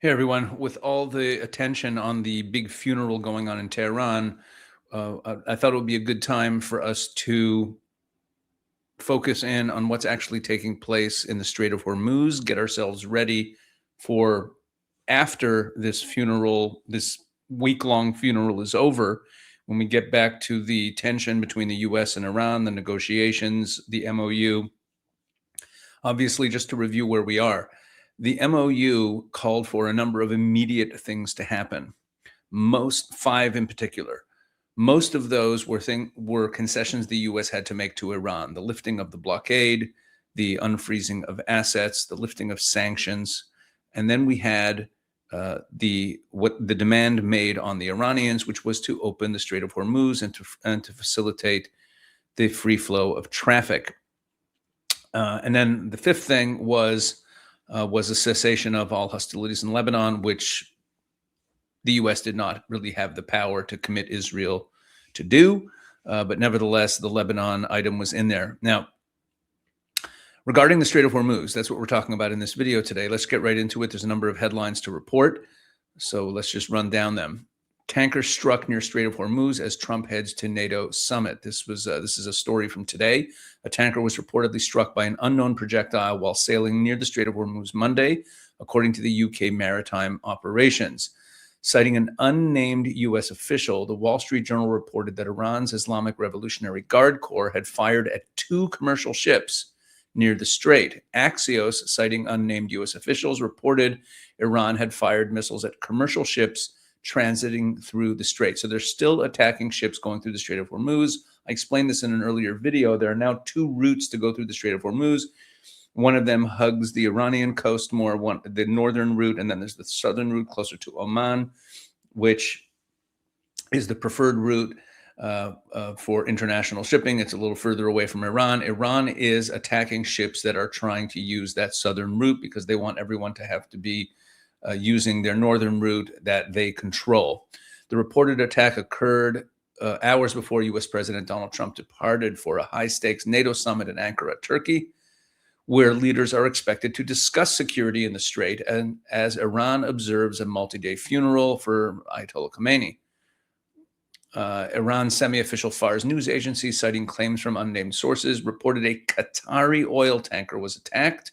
Hey everyone, with all the attention on the big funeral going on in Tehran, I thought it would be a good time for us to focus in on what's actually taking place in the Strait of Hormuz, get ourselves ready for after this funeral, this week-long funeral is over, when we get back to the tension between the US and Iran, the negotiations, the MOU. Obviously, just to review where we are, the MOU called for a number of immediate things to happen, five in particular. Most of those were concessions the U.S. had to make to Iran: the lifting of the blockade, the unfreezing of assets, the lifting of sanctions, and then we had the demand made on the Iranians, which was to open the Strait of Hormuz and to facilitate the free flow of traffic. And then the fifth thing was a cessation of all hostilities in Lebanon, which the U.S. did not really have the power to commit Israel to do. But nevertheless, the Lebanon item was in there. Now, regarding the Strait of Hormuz, that's what we're talking about in this video today. Let's get right into it. There's a number of headlines to report, so let's just run down them. Tanker struck near Strait of Hormuz as Trump heads to NATO summit. This is a story from today. A tanker was reportedly struck by an unknown projectile while sailing near the Strait of Hormuz Monday, according to the UK Maritime Operations. Citing an unnamed U.S. official, the Wall Street Journal reported that Iran's Islamic Revolutionary Guard Corps had fired at two commercial ships near the strait. Axios, citing unnamed U.S. officials, reported Iran had fired missiles at commercial ships transiting through the strait. So they're still attacking ships going through the Strait of Hormuz. I explained this in an earlier video. There are now two routes to go through the Strait of Hormuz. One of them hugs the Iranian coast more, the northern route, and then there's the southern route closer to Oman, which is the preferred route for international shipping. It's a little further away from Iran. Iran is attacking ships that are trying to use that southern route because they want everyone to have to be using their northern route that they control. The reported attack occurred hours before U.S. President Donald Trump departed for a high-stakes NATO summit in Ankara, Turkey, where leaders are expected to discuss security in the strait, and as Iran observes a multi-day funeral for Ayatollah Khamenei. Iran's semi-official Fars news agency, citing claims from unnamed sources, reported a Qatari oil tanker was attacked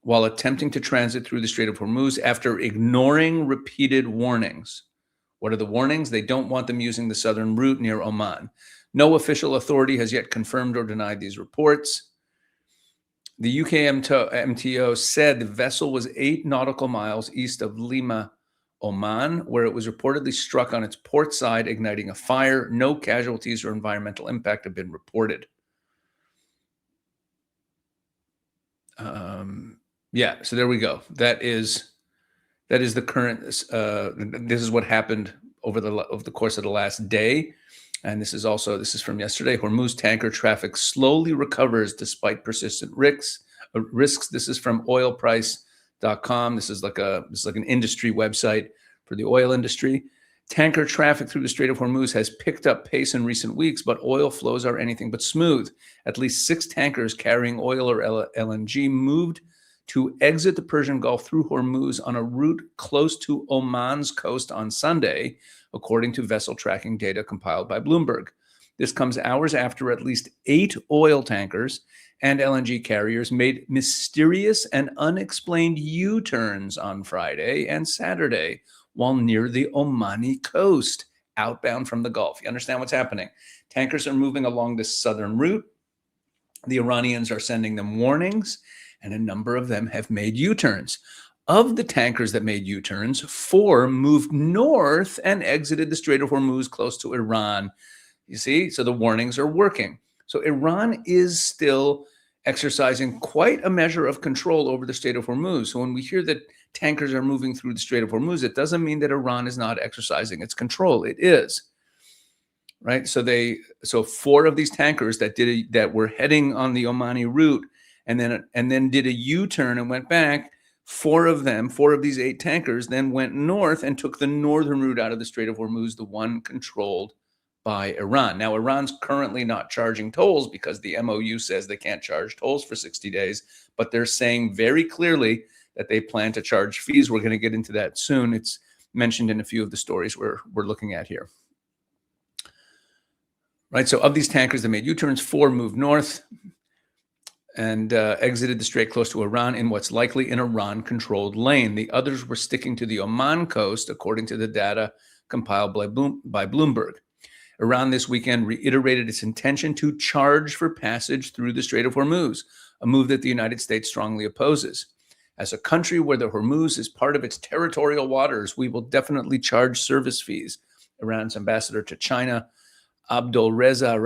while attempting to transit through the Strait of Hormuz after ignoring repeated warnings. What are the warnings? They don't want them using the southern route near Oman. No official authority has yet confirmed or denied these reports. The UK MTO said the vessel was 8 nautical miles east of Lima, Oman, where it was reportedly struck on its port side, igniting a fire. No casualties or environmental impact have been reported. Yeah, so there we go. That is the current. This is what happened over the course of the last day, and this is from yesterday. Hormuz tanker traffic slowly recovers despite persistent risks. This is from oilprice.com. This is like an industry website for the oil industry. Tanker traffic through the Strait of Hormuz has picked up pace in recent weeks, but oil flows are anything but smooth. At least 6 tankers carrying oil or LNG moved to exit the Persian Gulf through Hormuz on a route close to Oman's coast on Sunday, according to vessel tracking data compiled by Bloomberg. This comes hours after at least 8 oil tankers and LNG carriers made mysterious and unexplained U-turns on Friday and Saturday while near the Omani coast, outbound from the Gulf. You understand what's happening? Tankers are moving along this southern route. The Iranians are sending them warnings, and a number of them have made U-turns. Of the tankers that made U-turns, 4 moved north and exited the Strait of Hormuz close to Iran. You see, so the warnings are working. So Iran is still exercising quite a measure of control over the Strait of Hormuz. So when we hear that tankers are moving through the Strait of Hormuz, it doesn't mean that Iran is not exercising its control. It is. Right? So 4 of these tankers that were heading on the Omani route and then did a U-turn and went back. 4 of these 8 tankers then went north and took the northern route out of the Strait of Hormuz, the one controlled by Iran. Now, Iran's currently not charging tolls because the MOU says they can't charge tolls for 60 days, but they're saying very clearly that they plan to charge fees. We're going to get into that soon. It's mentioned in a few of the stories we're looking at here. Right. So of these tankers that made U-turns, 4 moved north and exited the strait close to Iran in what's likely an Iran-controlled lane. The others were sticking to the Oman coast, according to the data compiled by Bloomberg. Iran this weekend reiterated its intention to charge for passage through the Strait of Hormuz, a move that the United States strongly opposes. As a country where the Hormuz is part of its territorial waters, we will definitely charge service fees, Iran's ambassador to China, Abdolreza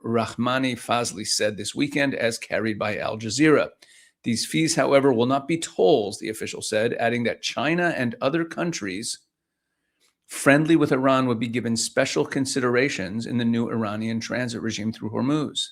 Rahmani Fazli, said this weekend, as carried by Al Jazeera. These fees, however, will not be tolls, the official said, adding that China and other countries friendly with Iran would be given special considerations in the new Iranian transit regime through Hormuz.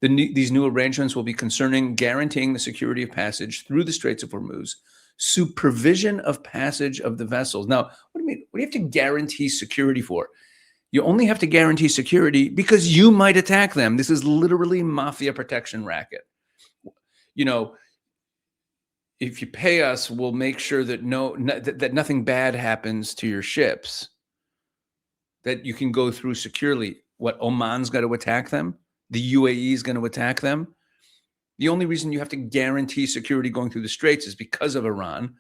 These new arrangements will be concerning guaranteeing the security of passage through the Straits of Hormuz, supervision of passage of the vessels. Now, what do you mean? What do you have to guarantee security for? You only have to guarantee security because you might attack them. This is literally mafia protection racket. You know, if you pay us, we'll make sure that that nothing bad happens to your ships, that you can go through securely. What, Oman's got to attack them? The UAE is going to attack them? The only reason you have to guarantee security going through the straits is because of Iran.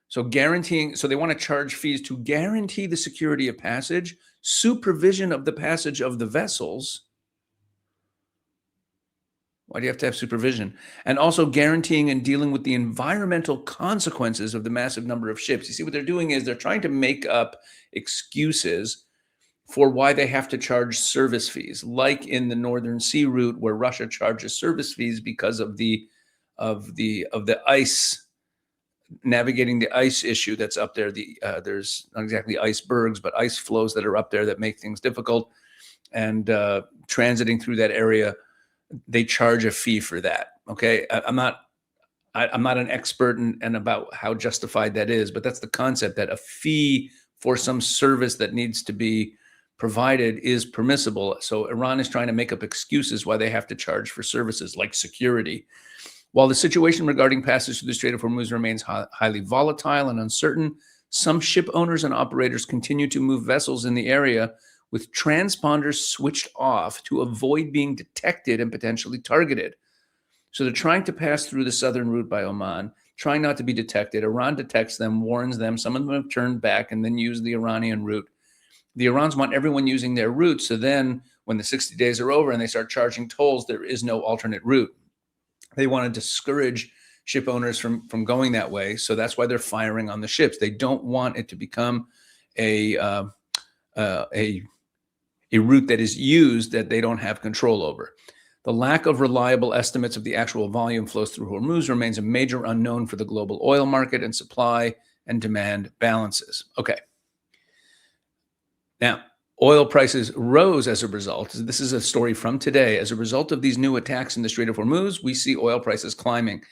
So they want to charge fees to guarantee the security of passage, supervision of the passage of the vessels. Why do you have to have supervision? And also guaranteeing and dealing with the environmental consequences of the massive number of ships. You see, what they're doing is they're trying to make up excuses for why they have to charge service fees, like in the Northern Sea route where Russia charges service fees because of the ice, navigating the ice issue that's up there. There's not exactly icebergs, but ice flows that are up there that make things difficult. And transiting through that area, they charge a fee for that. Okay, I'm not an expert and about how justified that is, but that's the concept, that a fee for some service that needs to be provided is permissible. So Iran is trying to make up excuses why they have to charge for services like security. While the situation regarding passage through the Strait of Hormuz remains highly volatile and uncertain, some ship owners and operators continue to move vessels in the area with transponders switched off to avoid being detected and potentially targeted. So they're trying to pass through the southern route by Oman, trying not to be detected. Iran detects them, warns them. Some of them have turned back and then use the Iranian route. The Iranians want everyone using their route, so then when the 60 days are over and they start charging tolls, there is no alternate route. They want to discourage ship owners from going that way, so that's why they're firing on the ships. They don't want it to become a route that is used that they don't have control over. The lack of reliable estimates of the actual volume flows through Hormuz remains a major unknown for the global oil market and supply and demand balances. Okay. Now, oil prices rose as a result. This is a story from today. As a result of these new attacks in the Strait of Hormuz, we see oil prices climbing.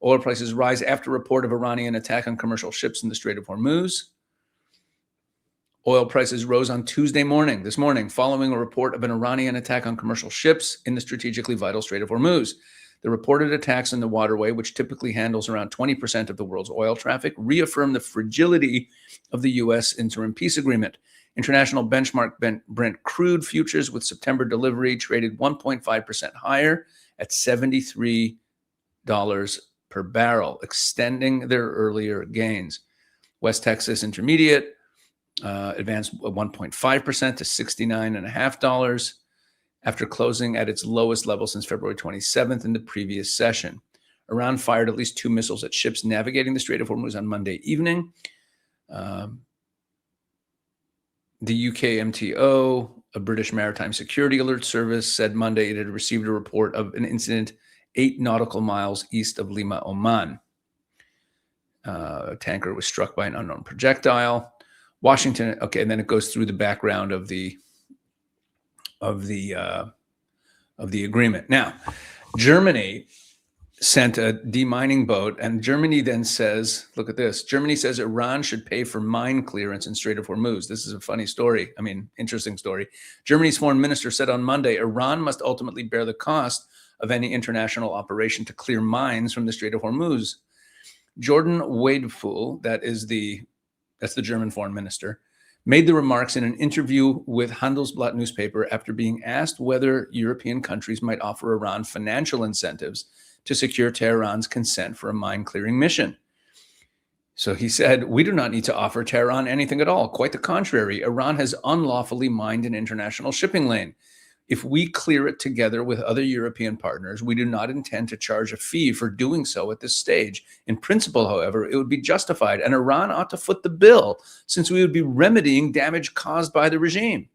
Oil prices rise after a report of Iranian attack on commercial ships in the Strait of Hormuz. Oil prices rose on this morning, following a report of an Iranian attack on commercial ships in the strategically vital Strait of Hormuz. The reported attacks in the waterway, which typically handles around 20% of the world's oil traffic, reaffirmed the fragility of the U.S. interim peace agreement. International benchmark Brent crude futures with September delivery traded 1.5% higher at $73 per barrel, extending their earlier gains. West Texas Intermediate advanced 1.5% to $69.50 after closing at its lowest level since February 27th in the previous session. Iran fired at least 2 missiles at ships navigating the Strait of Hormuz on Monday evening. The UK MTO, a British Maritime Security Alert Service, said Monday it had received a report of an incident 8 nautical miles east of Lima, Oman. A tanker was struck by an unknown projectile. Washington, okay, and then it goes through the background of the agreement. Now, Germany sent a demining boat, and Germany then says, look at this. Germany says Iran should pay for mine clearance in Strait of Hormuz. This is a funny story. I mean, interesting story. Germany's foreign minister said on Monday, Iran must ultimately bear the cost of any international operation to clear mines from the Strait of Hormuz. Jordan Wadeful, that's the German foreign minister, made the remarks in an interview with Handelsblatt newspaper after being asked whether European countries might offer Iran financial incentives to secure Tehran's consent for a mine-clearing mission. So he said, "We do not need to offer Tehran anything at all. Quite the contrary. Iran has unlawfully mined an international shipping lane. If we clear it together with other European partners, we do not intend to charge a fee for doing so at this stage. In principle, however, it would be justified, and Iran ought to foot the bill, since we would be remedying damage caused by the regime."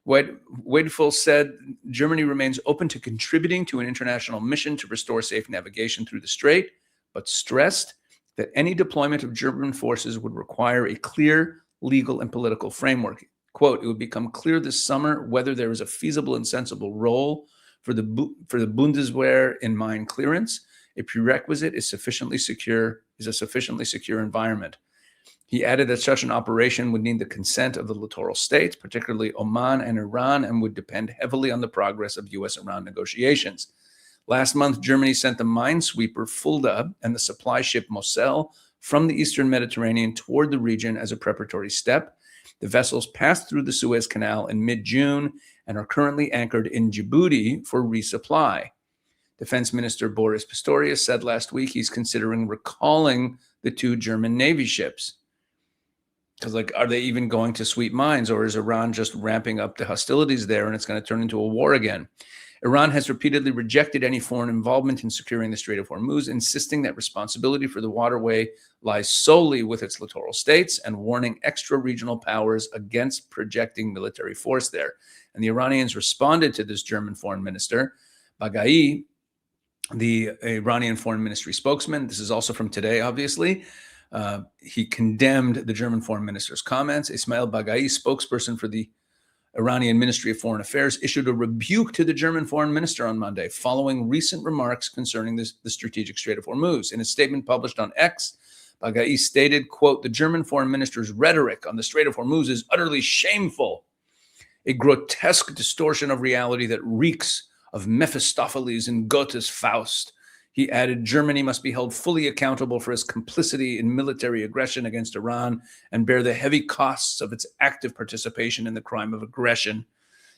Wadeful said Germany remains open to contributing to an international mission to restore safe navigation through the strait, but stressed that any deployment of German forces would require a clear legal and political framework. Quote, "It would become clear this summer whether there is a feasible and sensible role for the Bundeswehr in mine clearance. A prerequisite is a sufficiently secure environment." He added that such an operation would need the consent of the littoral states, particularly Oman and Iran, and would depend heavily on the progress of U.S.-Iran negotiations. Last month, Germany sent the minesweeper Fulda and the supply ship Mosel from the eastern Mediterranean toward the region as a preparatory step. The vessels passed through the Suez Canal in mid-June and are currently anchored in Djibouti for resupply. Defense Minister Boris Pistorius said last week he's considering recalling the two German Navy ships. Because, are they even going to sweep mines, or is Iran just ramping up the hostilities there and it's going to turn into a war again? Iran has repeatedly rejected any foreign involvement in securing the Strait of Hormuz, insisting that responsibility for the waterway lies solely with its littoral states and warning extra-regional powers against projecting military force there. And the Iranians responded to this German foreign minister, Baghai, the Iranian foreign ministry spokesman. This is also from today, obviously. He condemned the German foreign minister's comments. Ismail Baghai, spokesperson for the Iranian Ministry of Foreign Affairs, issued a rebuke to the German foreign minister on Monday following recent remarks concerning the strategic Strait of Hormuz. In a statement published on X, Baghai stated, quote, "The German foreign minister's rhetoric on the Strait of Hormuz is utterly shameful, a grotesque distortion of reality that reeks of Mephistopheles in Goethe's Faust." He added, "Germany must be held fully accountable for its complicity in military aggression against Iran and bear the heavy costs of its active participation in the crime of aggression.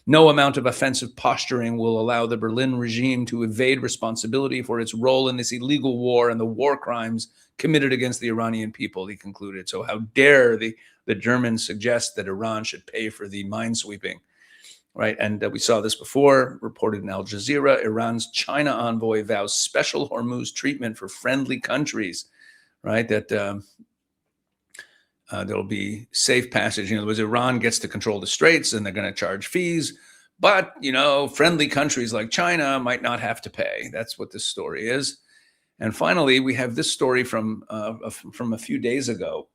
No amount of offensive posturing will allow the Berlin regime to evade responsibility for its role in this illegal war and the war crimes committed against the Iranian people," he concluded. So how dare the Germans suggest that Iran should pay for the minesweeping? Right, and we saw this before, reported in Al Jazeera. Iran's China envoy vows special Hormuz treatment for friendly countries, right? That there'll be safe passage. In other words, Iran gets to control the straits and they're going to charge fees, but, friendly countries like China might not have to pay. That's what this story is. And finally, we have this story from a few days ago.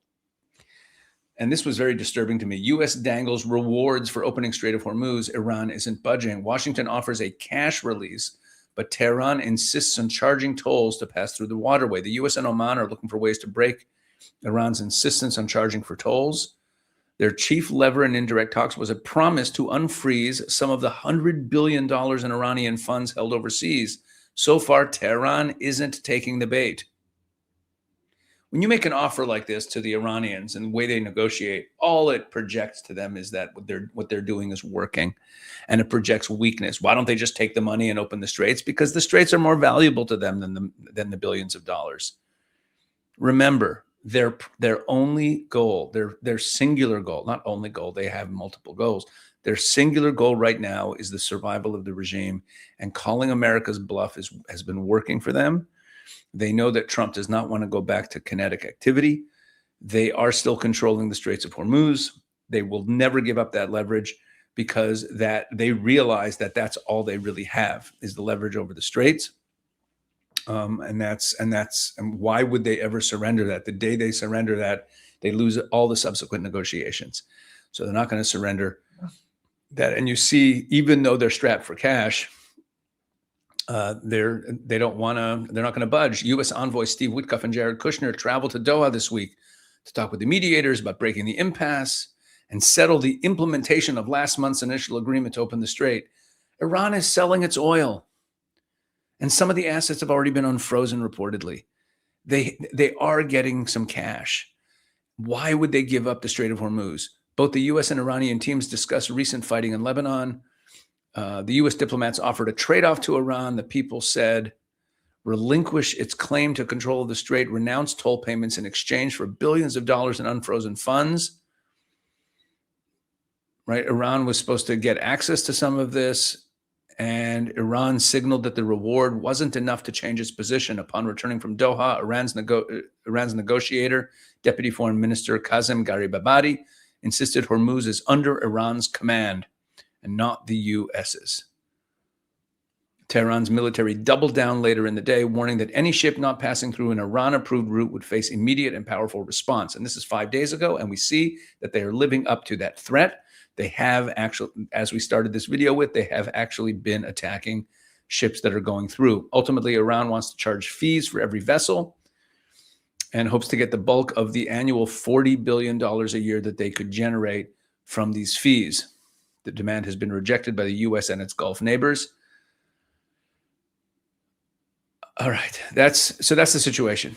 And this was very disturbing to me. U.S. dangles rewards for opening Strait of Hormuz. Iran isn't budging. Washington offers a cash release, but Tehran insists on charging tolls to pass through the waterway. The U.S. and Oman are looking for ways to break Iran's insistence on charging for tolls. Their chief lever in indirect talks was a promise to unfreeze some of the $100 billion in Iranian funds held overseas. So far, Tehran isn't taking the bait. When you make an offer like this to the Iranians and the way they negotiate, all it projects to them is that what they're doing is working, and it projects weakness. Why don't they just take the money and open the straits? Because the straits are more valuable to them than the billions of dollars. Remember, their only goal, their singular goal, not only goal, they have multiple goals. Their singular goal right now is the survival of the regime, and calling America's bluff has been working for them. They know that Trump does not want to go back to kinetic activity. They are still controlling the Straits of Hormuz. They will never give up that leverage because that they realize that that's all they really have is the leverage over the straits. And why would they ever surrender that? The day they surrender that, they lose all the subsequent negotiations. So they're not going to surrender that. And you see, even though they're strapped for cash, they're not going to budge. U.S. envoy Steve Witkoff and Jared Kushner traveled to Doha this week to talk with the mediators about breaking the impasse and settle the implementation of last month's initial agreement to open the strait. Iran is selling its oil, and some of the assets have already been unfrozen reportedly. they are getting some cash. Why would they give up the Strait of Hormuz? Both the U.S. and Iranian teams discussed recent fighting in Lebanon. The U.S. diplomats offered a trade-off to Iran. The people said, relinquish its claim to control of the strait, renounce toll payments in exchange for billions of dollars in unfrozen funds. Right? Iran was supposed to get access to some of this, and Iran signaled that the reward wasn't enough to change its position. Upon returning from Doha, Iran's negotiator, Deputy Foreign Minister Kazem Garibabadi, insisted Hormuz is under Iran's command and not the U.S.'s. Tehran's military doubled down later in the day, warning that any ship not passing through an Iran-approved route would face immediate and powerful response. And this is 5 days ago, and we see that they are living up to that threat. They have actually, as we started this video with, they have actually been attacking ships that are going through. Ultimately, Iran wants to charge fees for every vessel and hopes to get the bulk of the annual $40 billion a year that they could generate from these fees. The demand has been rejected by the U.S. and its Gulf neighbors. All right, that's the situation.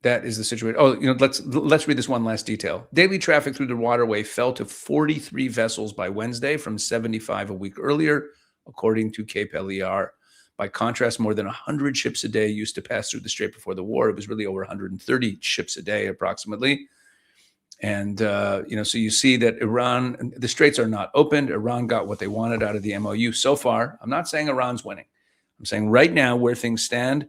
That is the situation. Oh, let's read this one last detail. Daily traffic through the waterway fell to 43 vessels by Wednesday from 75 a week earlier, according to Cape LER. By contrast, more than 100 ships a day used to pass through the strait before the war. It was really over 130 ships a day, approximately. And, so you see that Iran, the straits are not opened. Iran got what they wanted out of the MOU so far. I'm not saying Iran's winning. I'm saying right now where things stand,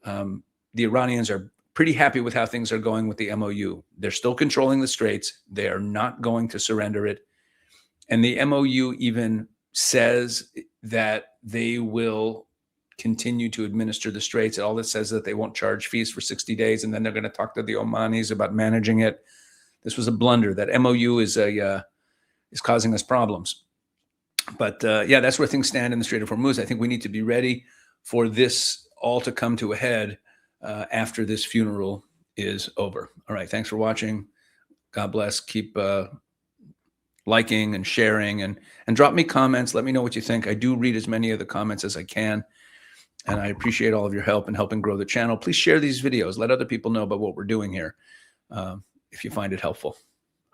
the Iranians are pretty happy with how things are going with the MOU. They're still controlling the straits. They are not going to surrender it. And the MOU even says that they will continue to administer the straits. All it says that they won't charge fees for 60 days, and then they're going to talk to the Omanis about managing it. This was a blunder. That MOU is causing us problems. But that's where things stand in the Strait of Hormuz. I think we need to be ready for this all to come to a head after this funeral is over. All right. Thanks for watching. God bless. Keep liking and sharing and drop me comments. Let me know what you think. I do read as many of the comments as I can. And I appreciate all of your help in helping grow the channel. Please share these videos. Let other people know about what we're doing here if you find it helpful.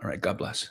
All right. God bless.